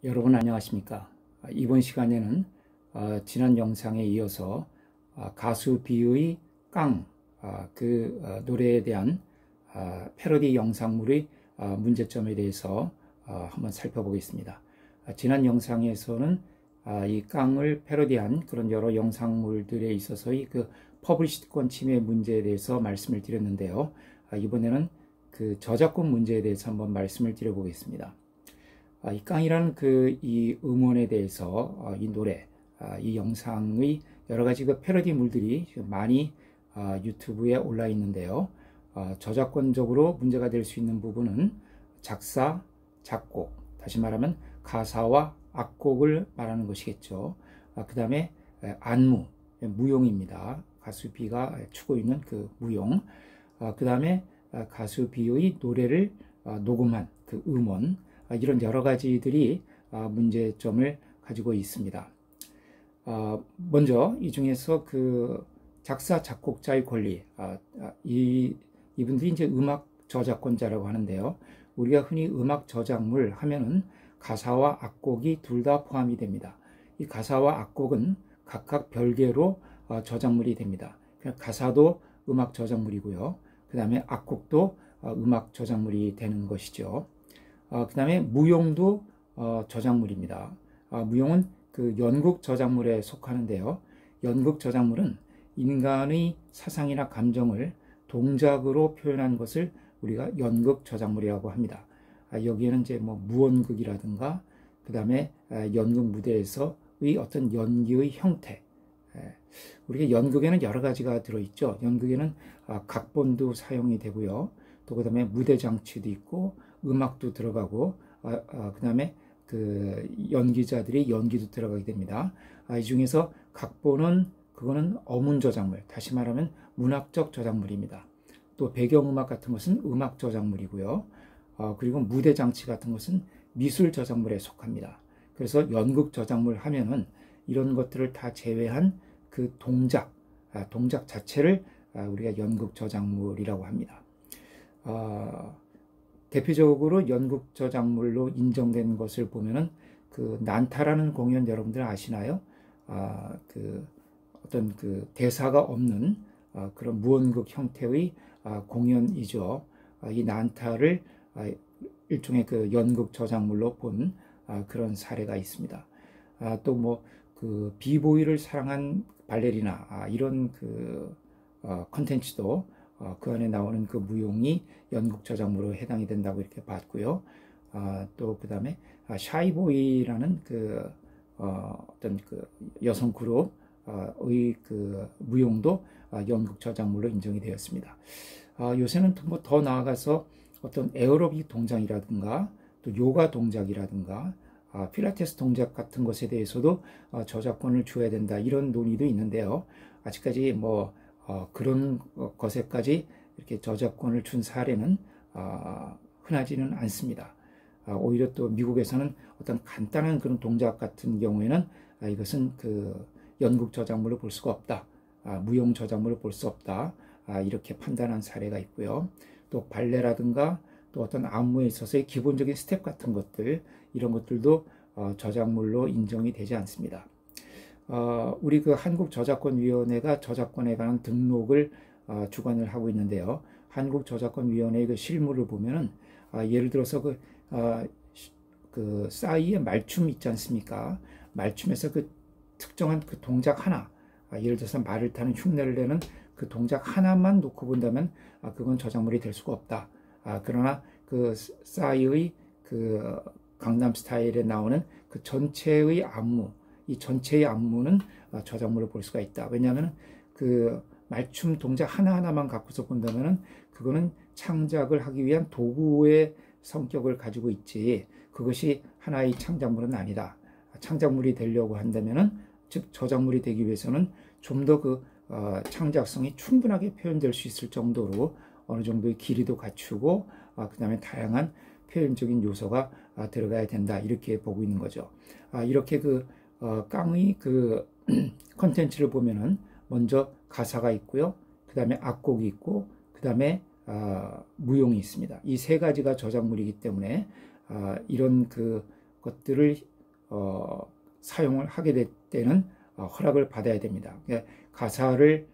여러분 안녕하십니까? 이번 시간에는 지난 영상에 이어서 가수 비의 깡, 노래에 대한 패러디 영상물의 문제점에 대해서 한번 살펴보겠습니다. 지난 영상에서는 이 깡을 패러디한 그런 여러 영상물들에 있어서의 그 퍼블리시권 침해 문제에 대해서 말씀을 드렸는데요. 이번에는 그 저작권 문제에 대해서 한번 말씀을 드려보겠습니다. 이 깡이라는 이 음원에 대해서 이 노래, 이 영상의 여러 가지 그 패러디물들이 많이 유튜브에 올라 있는데요. 저작권적으로 문제가 될 수 있는 부분은 작사, 작곡, 다시 말하면 가사와 악곡을 말하는 것이겠죠. 그 다음에 안무, 무용입니다. 가수 B가 추고 있는 그 무용. 그 다음에 가수 B의 노래를 녹음한 그 음원, 이런 여러 가지들이 문제점을 가지고 있습니다. 먼저 이 중에서 그 작사 작곡자의 권리, 이분들이 이제 음악 저작권자라고 하는데요. 우리가 흔히 음악 저작물 하면은 가사와 악곡이 둘 다 포함이 됩니다. 이 가사와 악곡은 각각 별개로 저작물이 됩니다. 가사도 음악 저작물이고요. 그 다음에 악곡도 음악 저작물이 되는 것이죠. 그 다음에 무용도 저작물입니다. 무용은 그 연극 저작물에 속하는데요. 연극 저작물은 인간의 사상이나 감정을 동작으로 표현한 것을 우리가 연극 저작물이라고 합니다. 여기에는 이제 뭐 무언극이라든가 그 다음에 연극 무대에서의 어떤 연기의 형태, 우리가 연극에는 여러 가지가 들어있죠. 연극에는 각본도 사용이 되고요. 또 그 다음에 무대 장치도 있고 음악도 들어가고 그 다음에 그 연기자들의 연기도 들어가게 됩니다. 이 중에서 각본은 그거는 어문 저작물, 다시 말하면 문학적 저작물입니다. 또 배경음악 같은 것은 음악 저작물이고요. 그리고 무대 장치 같은 것은 미술 저작물에 속합니다. 그래서 연극 저작물 하면은 이런 것들을 다 제외한 그 동작 자체를 우리가 연극 저작물이라고 합니다. 대표적으로 연극 저작물로 인정된 것을 보면은 그 난타라는 공연 여러분들 아시나요? 어떤 그 대사가 없는 그런 무언극 형태의 공연이죠. 이 난타를 일종의 그 연극 저작물로 본 그런 사례가 있습니다. 또 뭐 그 비보이를 사랑한 발레리나 이런 그 컨텐츠도 그 안에 나오는 그 무용이 연극 저작물로 해당이 된다고 이렇게 봤고요. 또 그 다음에 샤이보이라는 그 어떤 그 여성 그룹의 그 무용도 연극 저작물로 인정이 되었습니다. 요새는 뭐 더 나아가서 어떤 에어로빅 동작이라든가 또 요가 동작이라든가 필라테스 동작 같은 것에 대해서도 저작권을 줘야 된다, 이런 논의도 있는데요. 아직까지 뭐 그런 것에까지 이렇게 저작권을 준 사례는 흔하지는 않습니다. 오히려 또 미국에서는 어떤 간단한 그런 동작 같은 경우에는 이것은 그 연극 저작물로 볼 수가 없다, 무용 저작물로 볼 수 없다, 이렇게 판단한 사례가 있고요. 또 발레라든가 또 어떤 안무에 있어서의 기본적인 스텝 같은 것들, 이런 것들도 저작물로 인정이 되지 않습니다. 우리 그 한국저작권위원회가 저작권에 관한 등록을 주관을 하고 있는데요. 한국저작권위원회의 그 실무를 보면은 예를 들어서 그 싸이의 말춤 있지 않습니까? 말춤에서 그 특정한 그 동작 하나, 예를 들어서 말을 타는 흉내를 내는 그 동작 하나만 놓고 본다면 그건 저작물이 될 수가 없다. 그러나 그 싸이의 그 강남 스타일에 나오는 그 전체의 안무, 이 전체의 안무는 저작물을 볼 수가 있다. 왜냐하면 그 말춤 동작 하나하나만 갖고서 본다면은 그거는 창작을 하기 위한 도구의 성격을 가지고 있지, 그것이 하나의 창작물은 아니다. 창작물이 되려고 한다면은, 즉 저작물이 되기 위해서는 좀 더 그 창작성이 충분하게 표현될 수 있을 정도로 어느 정도의 길이도 갖추고 그 다음에 다양한 표현적인 요소가 들어가야 된다, 이렇게 보고 있는 거죠. 이렇게 그 깡의 그 컨텐츠를 보면은 먼저 가사가 있고요. 그 다음에 악곡이 있고, 그 다음에 무용이 있습니다. 이 세 가지가 저작물이기 때문에 이런 그 것들을 사용을 하게 될 때는 허락을 받아야 됩니다. 가사를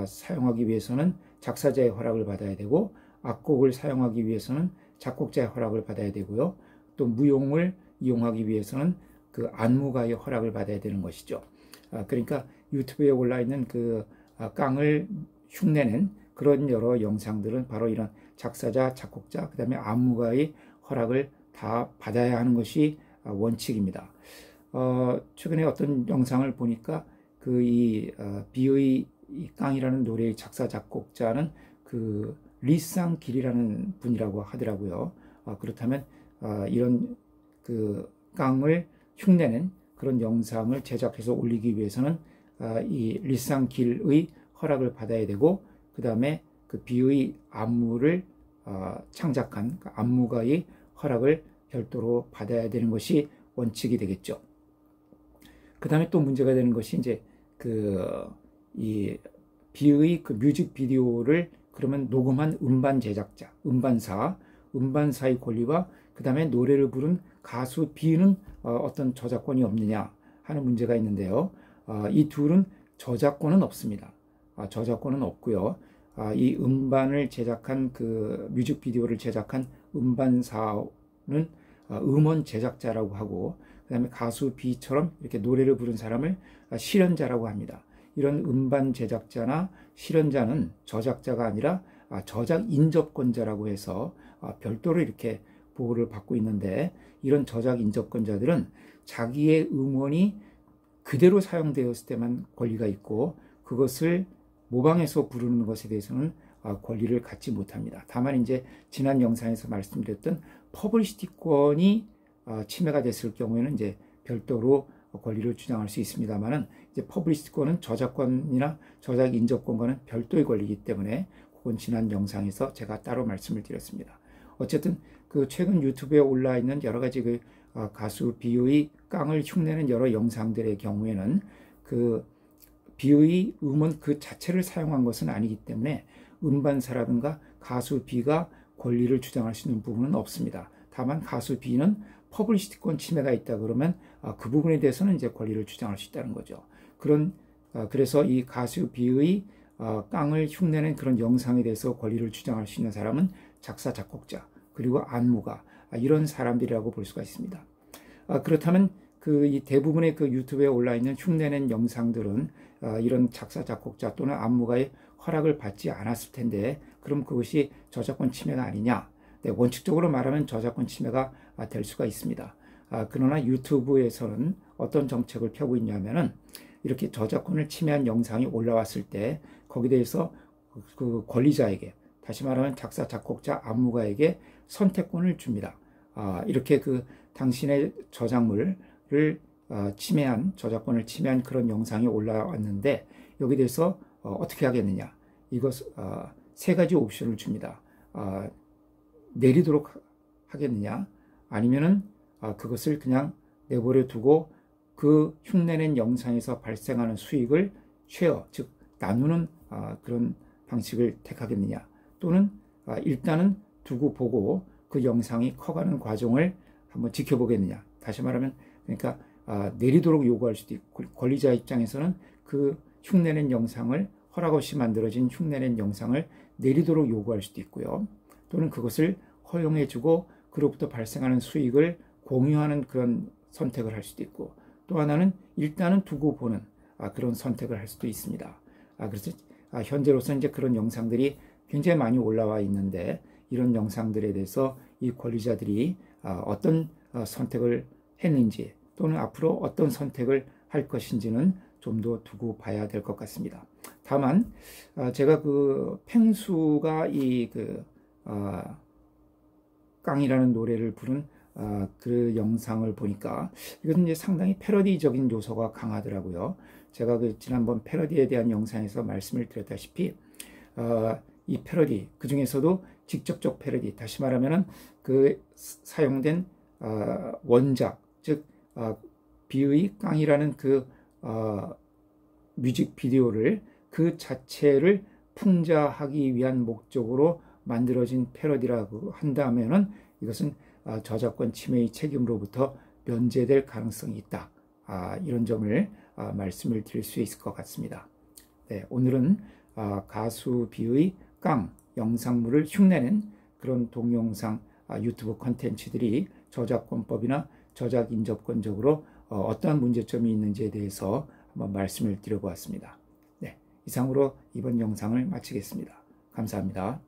사용하기 위해서는 작사자의 허락을 받아야 되고, 악곡을 사용하기 위해서는 작곡자의 허락을 받아야 되고요. 또 무용을 이용하기 위해서는 그 안무가의 허락을 받아야 되는 것이죠. 그러니까 유튜브에 올라 있는 그 깡을 흉내낸 그런 여러 영상들은 바로 이런 작사자, 작곡자, 그 다음에 안무가의 허락을 다 받아야 하는 것이 원칙입니다. 최근에 어떤 영상을 보니까 비의 깡이라는 노래의 작사, 작곡자는 그 리쌍길이라는 분이라고 하더라고요. 그렇다면 이런 그 깡을 흉내낸 그런 영상을 제작해서 올리기 위해서는 이 리쌍길의 허락을 받아야 되고, 그 다음에 그 비의 안무를 창작한 그 안무가의 허락을 별도로 받아야 되는 것이 원칙이 되겠죠. 그 다음에 또 문제가 되는 것이 이제 이 비의 그 뮤직비디오를 그러면 녹음한 음반 제작자, 음반사의 권리와 그 다음에 노래를 부른 가수 B는 어떤 저작권이 없느냐 하는 문제가 있는데요. 이 둘은 저작권은 없습니다. 저작권은 없고요. 이 음반을 제작한 그 뮤직비디오를 제작한 음반사는 음원 제작자라고 하고, 그 다음에 가수 B처럼 이렇게 노래를 부른 사람을 실현자라고 합니다. 이런 음반 제작자나 실현자는 저작자가 아니라 저작 인접권자라고 해서 별도로 이렇게 보호를 받고 있는데, 이런 저작 인접권자들은 자기의 음원이 그대로 사용되었을 때만 권리가 있고, 그것을 모방해서 부르는 것에 대해서는 권리를 갖지 못합니다. 다만 이제 지난 영상에서 말씀드렸던 퍼블리시티권이 침해가 됐을 경우에는 이제 별도로 권리를 주장할 수 있습니다만은, 이제 퍼블리시티권은 저작권이나 저작 인접권과는 별도의 권리이기 때문에 그건 지난 영상에서 제가 따로 말씀을 드렸습니다. 어쨌든 그 최근 유튜브에 올라 있는 여러 가지 그 가수 비의 깡을 흉내는 여러 영상들의 경우에는 그 비의 음원 그 자체를 사용한 것은 아니기 때문에 음반사라든가 가수 B가 권리를 주장할 수 있는 부분은 없습니다. 다만 가수 B는 퍼블리시티권 침해가 있다 그러면 그 부분에 대해서는 이제 권리를 주장할 수 있다는 거죠. 그래서 이 가수 B의 깡을 흉내낸 그런 영상에 대해서 권리를 주장할 수 있는 사람은 작사, 작곡자, 그리고 안무가, 이런 사람들이라고 볼 수가 있습니다. 그렇다면 이 대부분의 그 유튜브에 올라 있는 흉내낸 영상들은 이런 작사, 작곡자 또는 안무가의 허락을 받지 않았을 텐데, 그럼 그것이 저작권 침해가 아니냐? 네, 원칙적으로 말하면 저작권 침해가 될 수가 있습니다. 그러나 유튜브에서는 어떤 정책을 펴고 있냐면은, 이렇게 저작권을 침해한 영상이 올라왔을 때 거기에 대해서 그 권리자에게, 다시 말하면 작사, 작곡자, 안무가에게 선택권을 줍니다. 이렇게 그 당신의 저작물을 침해한, 저작권을 침해한 그런 영상이 올라왔는데 여기에 대해서 어떻게 하겠느냐? 이것 세 가지 옵션을 줍니다. 내리도록 하겠느냐? 아니면은 그것을 그냥 내버려 두고 그 흉내낸 영상에서 발생하는 수익을 쉐어, 즉 나누는 그런 방식을 택하겠느냐? 또는 일단은 두고 보고 그 영상이 커가는 과정을 한번 지켜보겠느냐? 다시 말하면 그러니까 내리도록 요구할 수도 있고, 권리자 입장에서는 그 흉내낸 영상을, 허락 없이 만들어진 흉내낸 영상을 내리도록 요구할 수도 있고요. 또는 그것을 허용해주고 그로부터 발생하는 수익을 공유하는 그런 선택을 할 수도 있고, 또 하나는 일단은 두고 보는 그런 선택을 할 수도 있습니다. 그래서 현재로서 이제 그런 영상들이 굉장히 많이 올라와 있는데, 이런 영상들에 대해서 이 권리자들이 어떤 선택을 했는지, 또는 앞으로 어떤 선택을 할 것인지는 좀 더 두고 봐야 될 것 같습니다. 다만 제가 그 펭수가 깡이라는 노래를 부른 그 영상을 보니까 이것은 이제 상당히 패러디적인 요소가 강하더라고요. 제가 그 지난번 패러디에 대한 영상에서 말씀을 드렸다시피 이 패러디, 그 중에서도 직접적 패러디, 다시 말하면은 그 사용된 원작, 즉 비의 깡이라는 그 뮤직비디오를 그 자체를 풍자하기 위한 목적으로 만들어진 패러디라고 한다면은 이것은 저작권 침해의 책임으로부터 면제될 가능성이 있다. 이런 점을 말씀을 드릴 수 있을 것 같습니다. 네, 오늘은 가수 비의 깡 영상물을 흉내낸 그런 동영상 유튜브 콘텐츠들이 저작권법이나 저작인접권적으로 어떠한 문제점이 있는지에 대해서 한번 말씀을 드려보았습니다. 네, 이상으로 이번 영상을 마치겠습니다. 감사합니다.